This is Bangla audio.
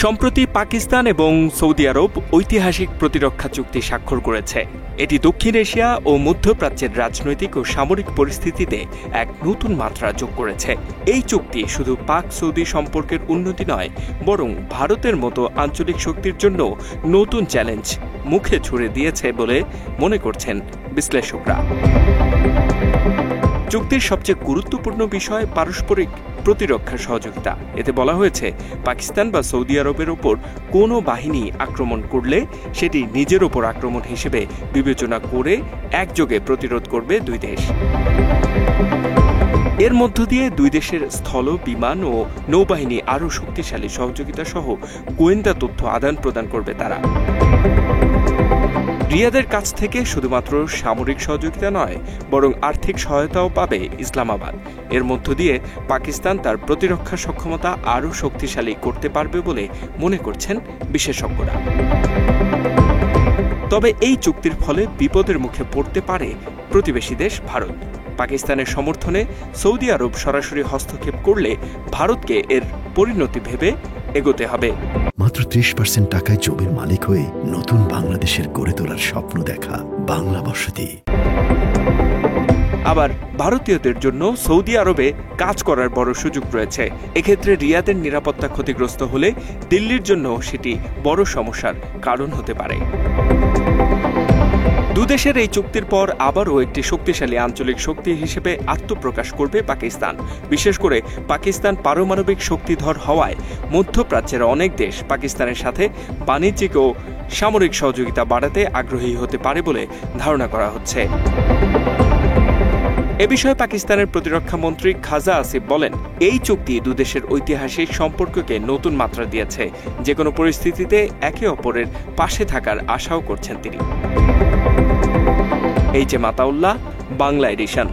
সম্প্রতি পাকিস্তান এবং সৌদি আরব ঐতিহাসিক প্রতিরক্ষা চুক্তি স্বাক্ষর করেছে। এটি দক্ষিণ এশিয়া ও মধ্যপ্রাচ্যের রাজনৈতিক ও সামরিক পরিস্থিতিতে এক নতুন মাত্রা যোগ করেছে। এই চুক্তি শুধু পাক সৌদি সম্পর্কের উন্নতি নয়, বরং ভারতের মতো আঞ্চলিক শক্তির জন্য নতুন চ্যালেঞ্জ মুখে ছুড়ে দিয়েছে বলে মনে করছেন বিশ্লেষকরা। চুক্তির সবচেয়ে গুরুত্বপূর্ণ বিষয় পারস্পরিক প্রতিরক্ষা সহযোগিতা। এতে বলা হয়েছে, পাকিস্তান বা সৌদি আরবের ওপর কোনো বাহিনী আক্রমণ করলে সেটি নিজের ওপর আক্রমণ হিসেবে বিবেচনা করে একযোগে প্রতিরোধ করবে দুই দেশ। এর মধ্য দিয়ে দুই দেশের স্থল, বিমান ও নৌবাহিনী আরও শক্তিশালী সহযোগিতা সহ গোয়েন্দা তথ্য আদান প্রদান করবে তারা। রিয়াদের কাছ থেকে শুধুমাত্র সামরিক সহযোগিতা নয়, বরং আর্থিক সহায়তাও পাবে ইসলামাবাদ। এর মধ্য দিয়ে পাকিস্তান তার প্রতিরক্ষা সক্ষমতা আরও শক্তিশালী করতে পারবে বলে মনে করছেন বিশেষজ্ঞরা। তবে এই চুক্তির ফলে বিপদের মুখে পড়তে পারে প্রতিবেশী দেশ ভারত। পাকিস্তানের সমর্থনে সৌদি আরব সরাসরি হস্তক্ষেপ করলে ভারতকে এর পরিণতি ভেবে এগোতে হবে। মাত্র 30% টাকায় জমির মালিক হয়ে নতুন বাংলাদেশের গড়ে তোলার স্বপ্ন দেখা বাংলা বসতি। আবার ভারতীয়দের জন্য সৌদি আরবে কাজ করার বড় সুযোগ রয়েছে। এক্ষেত্রে রিয়াদের নিরাপত্তা ক্ষতিগ্রস্ত হলে দিল্লির জন্য সেটি বড় সমস্যার কারণ হতে পারে। দুদেশের এই চুক্তির পর আবারও একটি শক্তিশালী আঞ্চলিক শক্তি হিসেবে আত্মপ্রকাশ করবে পাকিস্তান। বিশেষ করে পাকিস্তান পারমাণবিক শক্তিধর হওয়ায় মধ্যপ্রাচ্যের অনেক দেশ পাকিস্তানের সাথে বাণিজ্যিক ও সামরিক সহযোগিতা বাড়াতে আগ্রহী হতে পারে বলে ধারণা করা হচ্ছে। এ বিষয়ে পাকিস্তানের প্রতিরক্ষা মন্ত্রী খাজা আসিফ বলেন, এই চুক্তি দুদেশের ঐতিহাসিক সম্পর্ককে নতুন মাত্রা দিয়েছে। যে কোনো পরিস্থিতিতে একে অপরের পাশে থাকার আশাও করছেন তিনি। এই যে মাতাউল্লাহ, বাংলা এডিশন।